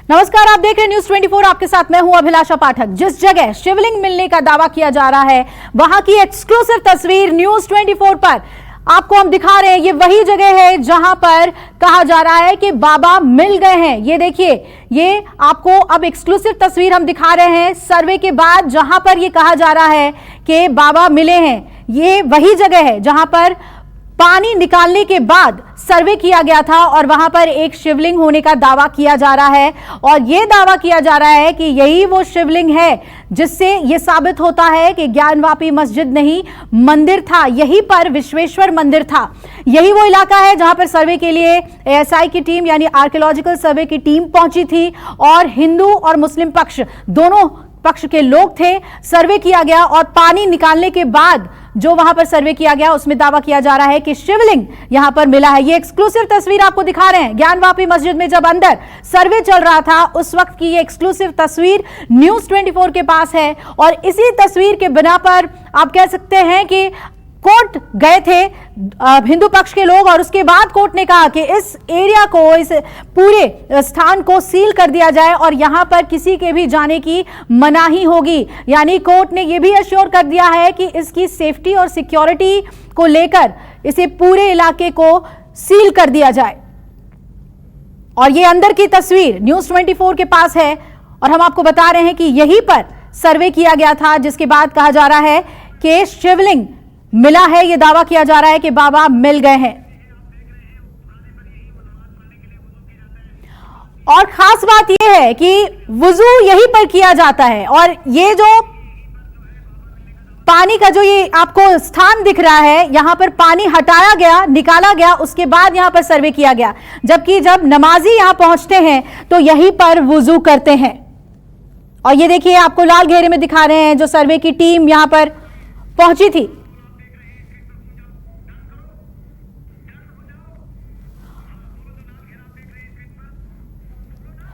नमस्कार, आप देख रहे हैं न्यूज 24। आपके साथ मैं हूं अभिलाषा पाठक। जिस जगह शिवलिंग मिलने का दावा किया जा रहा है वहां की एक्सक्लूसिव तस्वीर न्यूज 24 पर आपको हम दिखा रहे हैं। ये वही जगह है जहां पर कहा जा रहा है कि बाबा मिल गए हैं। ये देखिए, ये आपको अब एक्सक्लूसिव तस्वीर हम दिखा रहे हैं सर्वे के बाद, जहां पर ये कहा जा रहा है कि बाबा मिले हैं। ये वही जगह है जहां पर पानी निकालने के बाद सर्वे किया गया था और वहां पर एक शिवलिंग होने का दावा किया जा रहा है। और यह दावा किया जा रहा है कि यही वो शिवलिंग है जिससे यह साबित होता है कि ज्ञानवापी मस्जिद नहीं, मंदिर था। यहीं पर विश्वेश्वर मंदिर था। यही वो इलाका है जहां पर सर्वे के लिए एएसआई की टीम यानी आर्कियोलॉजिकल सर्वे की टीम पहुंची थी और हिंदू और मुस्लिम पक्ष दोनों पक्ष के लोग थे। सर्वे किया गया और पानी निकालने के बाद जो वहां पर सर्वे किया गया उसमें दावा किया जा रहा है कि शिवलिंग यहां पर मिला है। ये एक्सक्लूसिव तस्वीर आपको दिखा रहे हैं। ज्ञानवापी मस्जिद में जब अंदर सर्वे चल रहा था उस वक्त की ये एक्सक्लूसिव तस्वीर न्यूज 24 के पास है। और इसी तस्वीर के बिना पर आप कह सकते हैं कि कोर्ट गए थे हिंदू पक्ष के लोग और उसके बाद कोर्ट ने कहा कि इस एरिया को, इस पूरे स्थान को सील कर दिया जाए और यहां पर किसी के भी जाने की मनाही होगी। यानी कोर्ट ने यह भी अश्योर कर दिया है कि इसकी सेफ्टी और सिक्योरिटी को लेकर इसे पूरे इलाके को सील कर दिया जाए। और ये अंदर की तस्वीर न्यूज 24 के पास है और हम आपको बता रहे हैं कि यहीं पर सर्वे किया गया था, जिसके बाद कहा जा रहा है कि शिवलिंग मिला है। यह दावा किया जा रहा है कि बाबा मिल गए हैं। और खास बात यह है कि वुजू यहीं पर किया जाता है और ये जो पानी का जो ये आपको स्थान दिख रहा है, यहां पर पानी हटाया गया, निकाला गया, उसके बाद यहां पर सर्वे किया गया। जबकि जब नमाजी यहां पहुंचते हैं तो यहीं पर वुजू करते हैं। और ये देखिए, आपको लाल घेरे में दिखा रहे हैं जो सर्वे की टीम यहां पर पहुंची थी।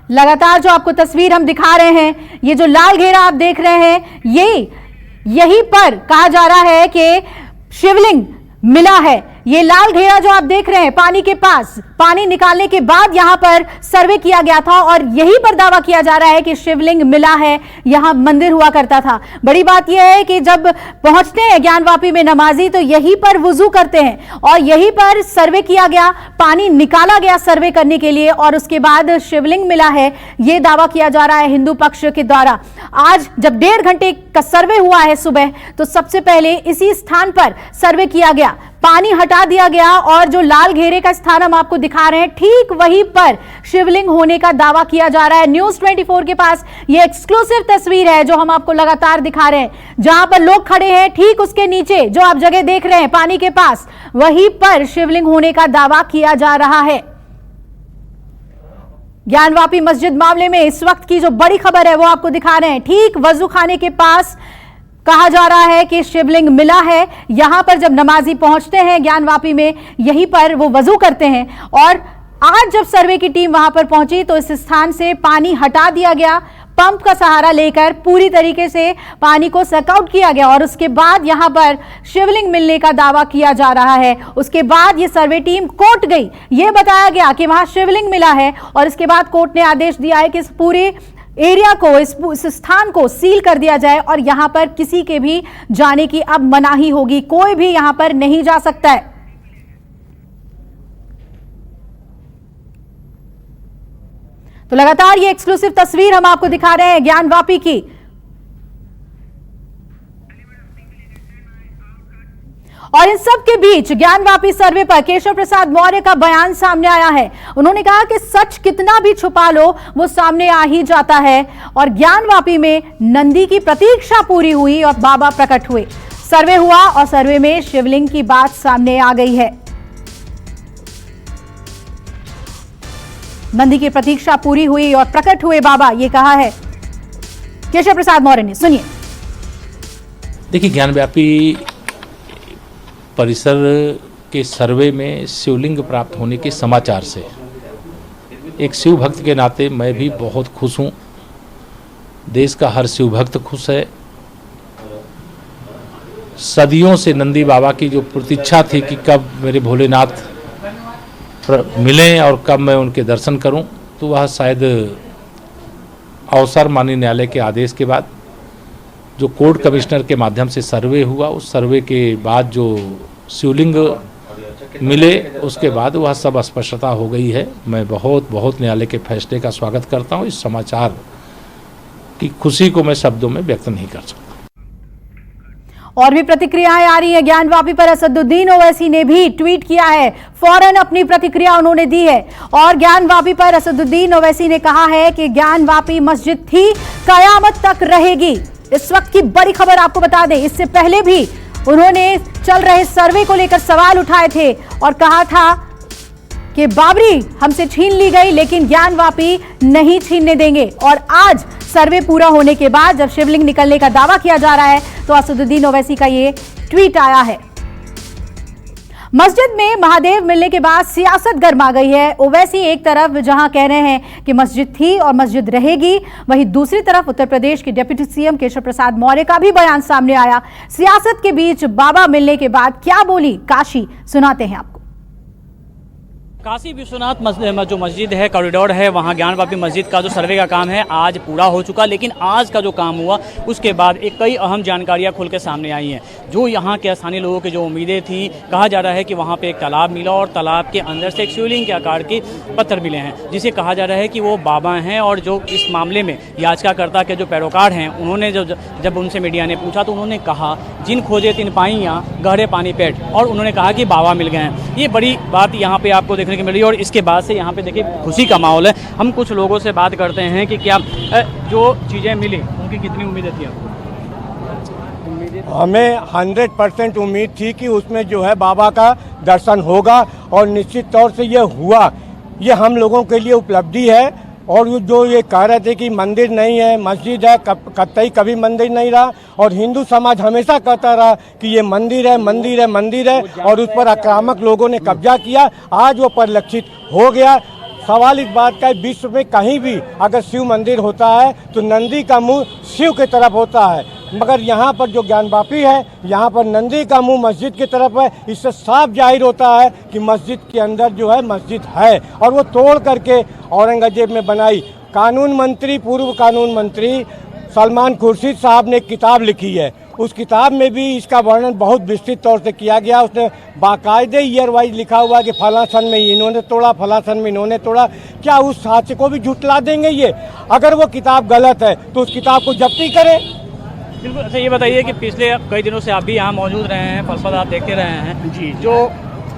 लगातार जो आपको तस्वीर हम दिखा रहे हैं, ये जो लाल घेरा आप देख रहे हैं, यहीं पर कहा जा रहा है कि शिवलिंग मिला है। ये लाल घेरा जो आप देख रहे हैं पानी के पास, पानी निकालने के बाद यहां पर सर्वे किया गया था और यहीं पर दावा किया जा रहा है कि शिवलिंग मिला है। यहां मंदिर हुआ करता था। बड़ी बात यह है कि जब पहुंचते हैं ज्ञानवापी में नमाजी तो यहीं पर वुजू करते हैं और यहीं पर सर्वे किया गया, पानी निकाला गया सर्वे करने के लिए और उसके बाद शिवलिंग मिला है। यह दावा किया जा रहा है हिंदू पक्ष के द्वारा। आज जब 1.5 घंटे का सर्वे हुआ है सुबह, तो सबसे पहले इसी स्थान पर सर्वे किया गया, पानी हटा दिया गया और जो लाल घेरे का स्थान हम आपको दिखा रहे हैं ठीक वहीं पर शिवलिंग होने का दावा किया जा रहा है। न्यूज 24 के पास ये एक्सक्लूसिव तस्वीर है जो हम आपको लगातार दिखा रहे हैं। जहां पर लोग खड़े हैं ठीक उसके नीचे जो आप जगह देख रहे हैं पानी के पास, वहीं पर शिवलिंग होने का दावा किया जा रहा है। ज्ञानवापी मस्जिद मामले में इस वक्त की जो बड़ी खबर है वो आपको दिखा रहे हैं। ठीक वजू खाने के पास कहा जा रहा है कि शिवलिंग मिला है। यहां पर जब नमाजी पहुंचते हैं ज्ञानवापी में, यहीं पर वो वजू करते हैं। और आज जब सर्वे की टीम वहां पर पहुंची तो इस स्थान से पानी हटा दिया गया, पंप का सहारा लेकर पूरी तरीके से पानी को सकआउट किया गया और उसके बाद यहां पर शिवलिंग मिलने का दावा किया जा रहा है। उसके बाद ये सर्वे टीम कोर्ट गई, ये बताया गया कि वहां शिवलिंग मिला है और इसके बाद कोर्ट ने आदेश दिया है कि इस पूरे एरिया को, इस स्थान को सील कर दिया जाए और यहां पर किसी के भी जाने की अब मनाही होगी। कोई भी यहां पर नहीं जा सकता है। तो लगातार ये एक्सक्लूसिव तस्वीर हम आपको दिखा रहे हैं ज्ञानवापी की। और इन सब के बीच ज्ञानवापी सर्वे पर केशव प्रसाद मौर्य का बयान सामने आया है। उन्होंने कहा कि सच कितना भी छुपा लो वो सामने आ ही जाता है। और ज्ञानवापी में नंदी की प्रतीक्षा पूरी हुई और बाबा प्रकट हुए। सर्वे हुआ और सर्वे में शिवलिंग की बात सामने आ गई है। नंदी की प्रतीक्षा पूरी हुई और प्रकट हुए बाबा, ये कहा है केशव प्रसाद मौर्य ने। सुनिए। देखिए, ज्ञानवापी परिसर के सर्वे में शिवलिंग प्राप्त होने के समाचार से एक शिव भक्त के नाते मैं भी बहुत खुश हूँ। देश का हर शिव भक्त खुश है। सदियों से नंदी बाबा की जो प्रतीक्षा थी कि कब मेरे भोलेनाथ मिलें और कब मैं उनके दर्शन करूं, तो वह शायद अवसर माननीय न्यायालय के आदेश के बाद जो कोर्ट कमिश्नर के माध्यम से सर्वे हुआ, उस सर्वे के बाद जो शिवलिंग मिले उसके बाद वह सब स्पष्टता हो गई है। मैं बहुत बहुत न्यायालय के फैसले का स्वागत करता हूँ। इस समाचार की खुशी को मैं शब्दों में व्यक्त नहीं कर सकता। और भी प्रतिक्रियाएं आ रही है। ज्ञानवापी पर असदुद्दीन ओवैसी ने भी ट्वीट किया है, फौरन अपनी प्रतिक्रिया उन्होंने दी है। और ज्ञानवापी पर असदुद्दीन ओवैसी ने कहा है कि ज्ञानवापी मस्जिद थी, कयामत तक रहेगी। इस वक्त की बड़ी खबर आपको बता दें, इससे पहले भी उन्होंने चल रहे सर्वे को लेकर सवाल उठाए थे और कहा था कि बाबरी हमसे छीन ली गई लेकिन ज्ञानवापी नहीं छीनने देंगे। और आज सर्वे पूरा होने के बाद जब शिवलिंग निकलने का दावा किया जा रहा है तो असदुद्दीन ओवैसी का ये ट्वीट आया है। मस्जिद में महादेव मिलने के बाद सियासत गर्मा गई है। ओवैसी एक तरफ जहां कह रहे हैं कि मस्जिद थी और मस्जिद रहेगी, वहीं दूसरी तरफ उत्तर प्रदेश के डिप्टी सीएम केशव प्रसाद मौर्य का भी बयान सामने आया। सियासत के बीच बाबा मिलने के बाद क्या बोली काशी, सुनाते हैं आपको। काशी विश्वनाथ जो मस्जिद है, कॉरिडोर है, वहाँ ज्ञानवापी मस्जिद का जो सर्वे का काम है आज पूरा हो चुका। लेकिन आज का जो काम हुआ उसके बाद एक कई अहम जानकारियाँ खुल के सामने आई हैं। जो यहाँ के स्थानीय लोगों की जो उम्मीदें थी, कहा जा रहा है कि वहाँ पे एक तालाब मिला और तालाब के अंदर से एक शिवलिंग के आकार के पत्थर मिले हैं, जिसे कहा जा रहा है कि वो बाबा हैं। और जो इस मामले में याचिकाकर्ता के जो पैरोकार हैं, उन्होंने जब उनसे मीडिया ने पूछा तो उन्होंने कहा जिन खोजे तिन पाइयाँ गहरे पानी पेट, और उन्होंने कहा कि बाबा मिल गए हैं। ये बड़ी बात यहाँ पे आपको देखने की मिल रही है। और इसके बाद से यहाँ पे देखिए खुशी का माहौल है। हम कुछ लोगों से बात करते हैं कि क्या जो चीज़ें मिली उनकी कितनी उम्मीद थी आपको? हमें 100% उम्मीद थी कि उसमें जो है बाबा का दर्शन होगा और निश्चित तौर से ये हुआ। ये हम लोगों के लिए उपलब्धि है। और जो ये कह रहे थे कि मंदिर नहीं है, मस्जिद है, कतई कभी मंदिर नहीं रहा। और हिंदू समाज हमेशा कहता रहा कि ये मंदिर है, मंदिर है, मंदिर है, और उस पर आक्रामक लोगों ने कब्जा किया। आज वो परिलक्षित हो गया। सवाल इस बात का है, विश्व में कहीं भी अगर शिव मंदिर होता है तो नंदी का मुंह शिव की तरफ होता है, मगर यहाँ पर जो ज्ञानवापी है, यहाँ पर नंदी का मुंह मस्जिद की तरफ है। इससे साफ जाहिर होता है कि मस्जिद के अंदर जो है मस्जिद है, और वो तोड़ करके औरंगजेब में बनाई। कानून मंत्री, पूर्व कानून मंत्री सलमान खुर्शीद साहब ने एक किताब लिखी है। उस किताब में भी इसका वर्णन बहुत विस्तृत तौर से किया गया। उसने बाकायदे ईयर वाइज लिखा हुआ कि फलां सन में इन्होंने तोड़ा, फलां सन में इन्होंने तोड़ा। क्या उस साक्ष्य को भी झुटला देंगे ये? अगर वो किताब गलत है तो उस किताब को जब्ती करें। बिल्कुल। अच्छा, ये बताइए कि पिछले कई दिनों से आप भी यहाँ मौजूद रहे हैं, फलफल आप देखते रहे हैं जी, जो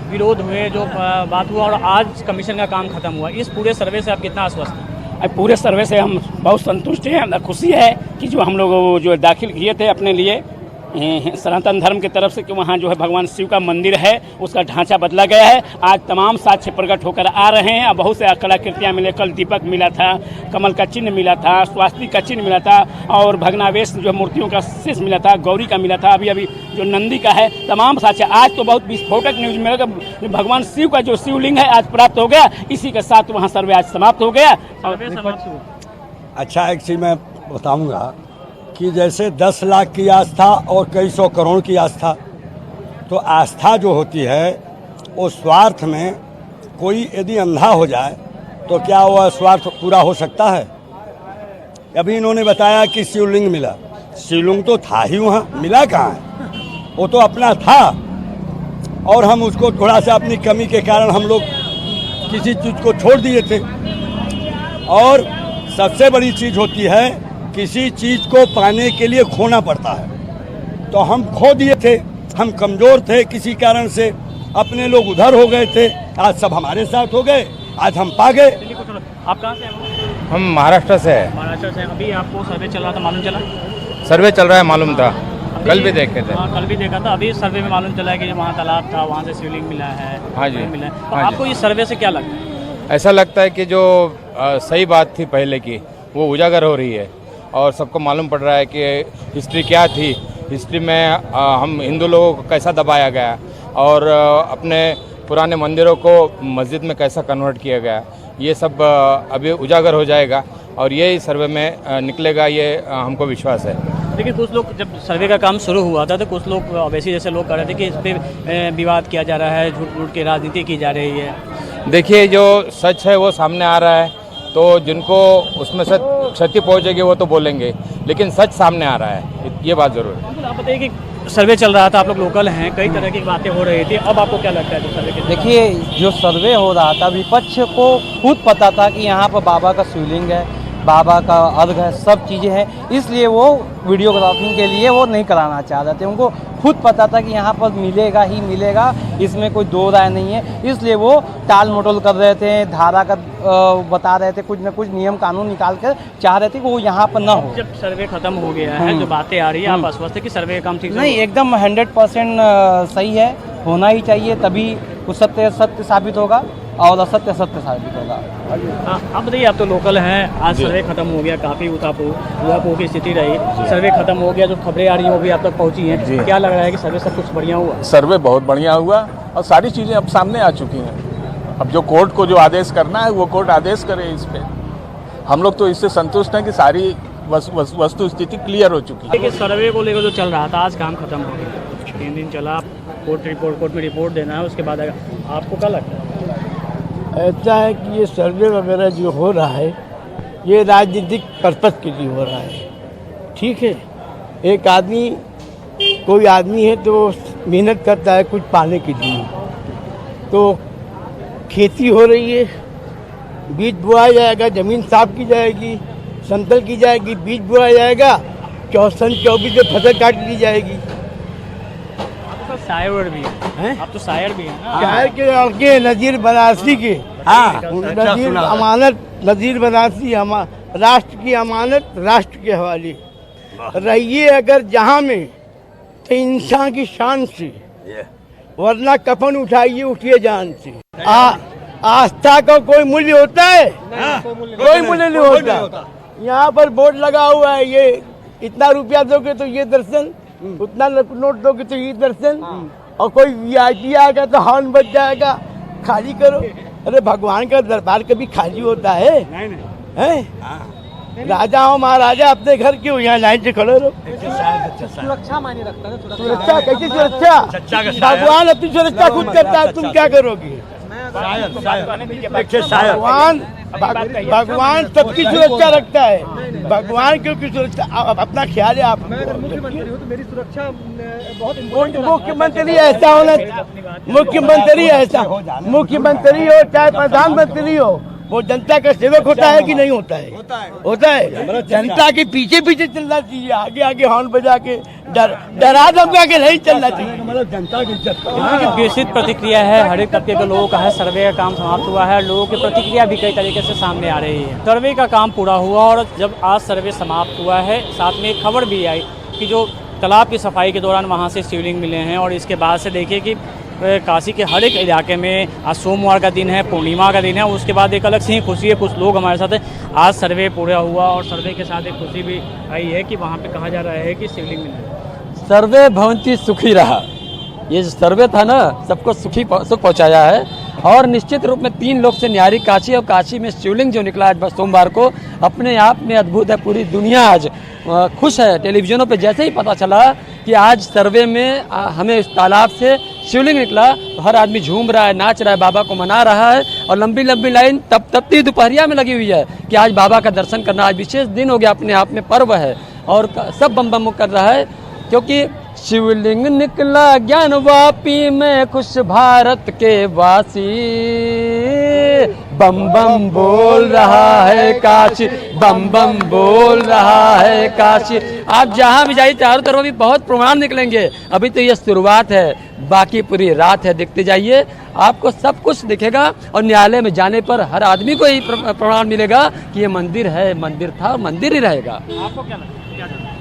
विरोध हुए, जो बात हुआ, और आज कमीशन का काम खत्म हुआ, इस पूरे सर्वे से आप कितना आश्वस्त हैं? पूरे सर्वे से हम बहुत संतुष्ट हैं। खुशी है कि जो हम लोग जो दाखिल किए थे अपने लिए सनातन धर्म की तरफ से कि वहाँ जो है भगवान शिव का मंदिर है, उसका ढांचा बदला गया है। आज तमाम साक्ष्य प्रकट होकर आ रहे हैं। बहुत से कलाकृतियाँ मिले। कल दीपक मिला था, कमल का चिन्ह मिला था, स्वास्तिक का चिन्ह मिला था, और भग्नावेश जो मूर्तियों का शेष मिला था, गौरी का मिला था, अभी जो नंदी का है, तमाम साक्ष्य। आज तो बहुत विस्फोटक न्यूज मिला कि भगवान शिव का जो शिवलिंग है आज प्राप्त हो गया। इसी के साथ वहाँ सर्वे आज समाप्त हो गया। अच्छा, एक चीज़ मैं बताऊँगा कि जैसे 10 लाख की आस्था और कई सौ करोड़ की आस्था, तो आस्था जो होती है वो स्वार्थ में कोई यदि अंधा हो जाए तो क्या वह स्वार्थ पूरा हो सकता है? अभी इन्होंने बताया कि शिवलिंग मिला। शिवलिंग तो था ही, वहाँ मिला कहाँ है? वो तो अपना था, और हम उसको थोड़ा सा अपनी कमी के कारण हम लोग किसी चीज़ को छोड़ दिए थे। और सबसे बड़ी चीज़ होती है किसी चीज़ को पाने के लिए खोना पड़ता है। तो हम खो दिए थे, हम कमज़ोर थे किसी कारण से, अपने लोग उधर हो गए थे, आज सब हमारे साथ हो गए, आज हम पा गए। आप कहाँ से हैं? हम महाराष्ट्र से हैं। महाराष्ट्र से। अभी आपको सर्वे चल रहा था, मालूम चला? सर्वे चल रहा है, मालूम था, कल भी देखे थे। हाँ, कल भी देखा था। अभी सर्वे में मालूम चला है कि वहाँ तालाब था, वहाँ से शिवलिंग मिला है। हाँ जी, मिला है। तो हाँ आपको जी। इस सर्वे से क्या लगता है? ऐसा लगता है कि जो सही बात थी पहले की वो उजागर हो रही है, और सबको मालूम पड़ रहा है कि हिस्ट्री क्या थी। हिस्ट्री में हम हिंदू लोगों को कैसा दबाया गया, और अपने पुराने मंदिरों को मस्जिद में कैसा कन्वर्ट किया गया, ये सब अभी उजागर हो जाएगा, और ये सर्वे में निकलेगा, ये हमको विश्वास है। लेकिन कुछ लोग, जब सर्वे का काम शुरू हुआ था तो कुछ लोग वैसे जैसे लोग कह रहे थे कि इस पर विवाद किया जा रहा है, झूठ मूठ की राजनीति की जा रही है। देखिए, जो सच है वो सामने आ रहा है, तो जिनको उसमें से क्षति पहुंचेगी वो तो बोलेंगे, लेकिन सच सामने आ रहा है, ये बात ज़रूर है। आप बताइए कि सर्वे चल रहा था, आप लोग लोकल हैं, कई तरह की बातें हो रही थी, अब आपको क्या लगता है जो सर्वे के? देखिए, जो सर्वे हो रहा था, विपक्ष को खुद पता था कि यहाँ पर बाबा का शिवलिंग है, बाबा का अर्घ है, सब चीज़ें हैं, इसलिए वो वीडियोग्राफिंग के लिए वो नहीं कराना चाह रहे थे। उनको खुद पता था कि यहाँ पर मिलेगा ही मिलेगा, इसमें कोई दो राय नहीं है, इसलिए वो टाल मटोल कर रहे थे, धारा का बता रहे थे, कुछ न कुछ नियम कानून निकाल कर चाह रहे थे कि वो यहाँ पर ना हो। जब सर्वे खत्म हो गया है, जो बातें आ रही है, आप आश्वस्त है कि सर्वे का काम ठीक से नहीं, एकदम 100% सही है, होना ही चाहिए, तभी कुछ सत्य सत्य साबित होगा और असत्य सत्य साबित होगा। आप बताइए, आप तो लोकल हैं, आज सर्वे खत्म हो गया, काफ़ी उतापू की स्थिति रही, सर्वे खत्म हो गया, जो खबरें आ रही हैं वो भी आप तक पहुंची हैं, क्या लग रहा है कि सर्वे सब कुछ बढ़िया हुआ? सर्वे बहुत बढ़िया हुआ और सारी चीज़ें अब सामने आ चुकी हैं। अब जो कोर्ट को जो आदेश करना है वो कोर्ट आदेश करे इस पे। हम लोग तो इससे संतुष्ट हैं कि सारी वस्तु स्थिति क्लियर हो चुकी है। देखिए, सर्वे को लेकर जो चल रहा था, आज काम खत्म हो गया, 3 दिन चला, कोर्ट में रिपोर्ट देना है, उसके बाद आपको क्या लगता है? ऐसा है कि ये सर्वे वगैरह जो हो रहा है ये राजनीतिक पर्पस के लिए हो रहा है, ठीक है। एक आदमी, कोई आदमी है तो मेहनत करता है कुछ पाने के लिए, तो खेती हो रही है, बीज बोया जाएगा, ज़मीन साफ की जाएगी, समतल की जाएगी, बीज बोया जाएगा, 24 में फसल काट ली जाएगी। शायर भी हैं, आप तो शायर भी हैं ना? शायर के लड़के नज़ीर बनारसी के, हाँ, नज़ीर अमानत, नज़ीर बनारसी, राष्ट्र की अमानत राष्ट्र के हवाले रहिए अगर जहाँ में तो इंसान की शान से, वरना कफन उठाइए उठिए जान से। आस्था का कोई मूल्य होता है? कोई मूल्य नहीं होता। यहाँ पर बोर्ड लगा हुआ है, ये इतना रुपया दोगे तो ये दर्शन, उतना नोट दोगे तो ये दर्शन, और कोई वीआईपी आएगा तो हॉर्न बज जाएगा, खाली करो। अरे भगवान का दरबार कभी खाली होता है? हैं? राजा हो महाराजा अपने घर क्यों यहाँ लाइन से खड़े रहो? सुरक्षा मायने रखता है। सुरक्षा कैसी सुरक्षा? भगवान अपनी सुरक्षा खुद करता है, तुम क्या करोगे? भगवान सबकी सुरक्षा रखता है, भगवान क्योंकि सुरक्षा अपना ख्याल है। आप मेरी सुरक्षा बहुत मुख्यमंत्री ऐसा होना, मुख्यमंत्री हो चाहे प्रधानमंत्री हो, वो जनता का सेवक होता है कि नहीं होता है? होता है। जनता के पीछे पीछे चलना चाहिए, आगे आगे हॉर्न बजा के डरा धमका के नहीं चलना चाहिए। जनता की इज्जत विस्तृत प्रतिक्रिया है, हर एक तबके के लोगों का है। सर्वे का काम समाप्त हुआ है, लोगों की प्रतिक्रिया भी कई तरीके से सामने आ रही है। सर्वे का काम पूरा हुआ और जब आज सर्वे समाप्त हुआ है, साथ में एक खबर भी आई कि जो तालाब की सफाई के दौरान वहाँ से शिवलिंग मिले हैं, और इसके बाद से देखिए कि काशी के हर एक इलाके में आज सोमवार का दिन है, पूर्णिमा का दिन है, उसके बाद एक अलग से ही खुशी है। कुछ लोग हमारे साथ हैं, आज सर्वे पूरा हुआ और सर्वे के साथ एक खुशी भी आई है कि वहाँ पे कहा जा रहा है कि शिवलिंग मिला। सर्वे भवंती सुखी रहा, ये जो सर्वे था ना, सबको सुख पहुंचाया है। और निश्चित रूप में 3 लोग से न्यारी काशी, और काशी में शिवलिंग जो निकला आज सोमवार को, अपने आप में अद्भुत है। पूरी दुनिया आज खुश है। टेलीविजनों पे जैसे ही पता चला कि आज सर्वे में हमें इस तालाब से शिवलिंग निकला, तो हर आदमी झूम रहा है, नाच रहा है, बाबा को मना रहा है। और लंबी लंबी लाइन तपती दोपहरिया में लगी हुई है कि आज बाबा का दर्शन करना, आज विशेष दिन हो गया, अपने आप में पर्व है। और सब बम बम कर रहा है, क्योंकि शिवलिंग निकला ज्ञान वापी में, खुश भारत के वासी, बम बम बोल रहा है काशी, बम बम बोल रहा है काशी। आप जहाँ भी जाइए, चारों तरफ भी बहुत प्रमाण निकलेंगे। अभी तो ये शुरुआत है, बाकी पूरी रात है, देखते जाइए, आपको सब कुछ दिखेगा। और न्यायालय में जाने पर हर आदमी को यही प्रमाण मिलेगा कि ये मंदिर है, मंदिर था, मंदिर ही रहेगा। आपको क्या लगता है?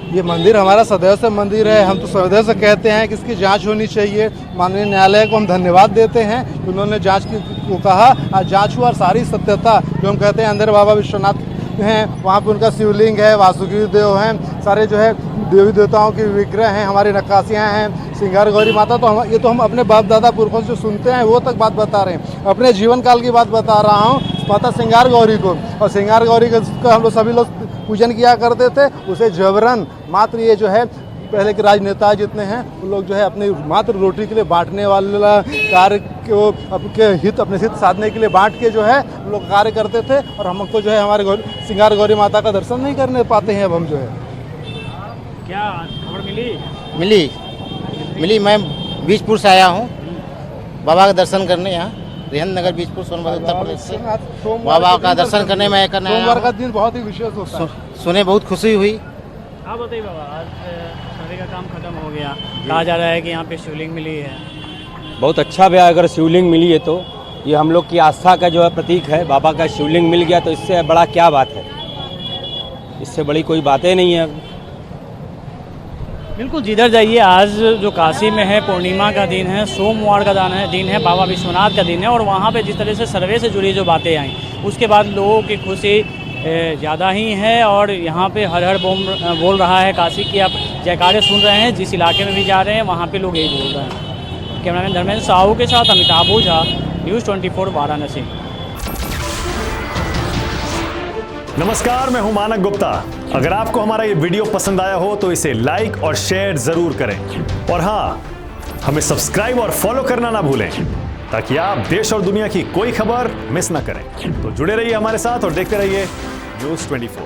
ये मंदिर हमारा सदैव से मंदिर है। हम तो सदैव से कहते हैं कि इसकी जांच होनी चाहिए। माननीय न्यायालय को हम धन्यवाद देते हैं कि उन्होंने जांच को कहा, आज जांच हुआ और सारी सत्यता जो हम कहते हैं, अंदर बाबा विश्वनाथ हैं, वहाँ पे उनका शिवलिंग है, वासुकी देव हैं, सारे जो है देवी देवताओं के विग्रह हैं, हमारी नक्काशियाँ हैं, श्रृंगार गौरी माता। तो ये तो हम अपने बाप दादा पुरखों से सुनते हैं, वो तक बात बता रहे हैं। अपने जीवन काल की बात बता रहा हूँ, माता श्रृंगार गौरी को। और श्रृंगार गौरी का हम लोग सभी लोग पूजन किया करते थे, उसे जबरन मात्र ये जो है पहले के राजनेता जितने हैं वो लोग जो है अपनी मात्र रोटी के लिए बांटने वाला कार्य को अपने हित साधने के लिए बांट के जो है लोग कार्य करते थे, और हम तो जो है हमारे सिंगार गौरी माता का दर्शन नहीं करने पाते हैं अब हम जो है। क्या खबर मिली मैं बीजपुर से आया हूँ बाबा का दर्शन करने, यहाँ रेहन नगर बीजपुर सोनभद्र उत्तर प्रदेश से बाबा का दर्शन करने में करने आया। सोमवार का दिन बहुत ही विशेष होता है। सुने बहुत खुशी हुई। आप बताइए बाबा, आज सर्वे का काम खत्म हो गया, कहा जा रहा है कि यहाँ पे शिवलिंग मिली है। बहुत अच्छा भैया, अगर शिवलिंग मिली है तो ये हम लोग की आस्था का जो है प्रतीक है। बाबा का शिवलिंग मिल गया तो इससे बड़ा क्या बात है, इससे बड़ी कोई बातें नहीं है। बिल्कुल, जिधर जाइए आज जो काशी में है पूर्णिमा का दिन है, सोमवार का दिन है, बाबा विश्वनाथ का दिन है, और वहाँ पे जिस तरह से सर्वे से जुड़ी जो बातें आई उसके बाद लोगों की खुशी ज़्यादा ही है, और यहाँ पे हर हर बम बोल रहा है काशी की। आप जयकारे सुन रहे हैं, जिस इलाके में भी जा रहे हैं वहाँ पे लोग यही बोल रहे हैं। कैमरामैन धर्मेंद्र साहू के साथ अमिताभ ओझा, न्यूज़ 24 वाराणसी। नमस्कार, मैं हूं मानक गुप्ता। अगर आपको हमारा ये वीडियो पसंद आया हो तो इसे लाइक और शेयर जरूर करें, और हाँ, हमें सब्सक्राइब और फॉलो करना ना भूलें ताकि आप देश और दुनिया की कोई खबर मिस ना करें। तो जुड़े रहिए हमारे साथ और देखते रहिए न्यूज़ 24।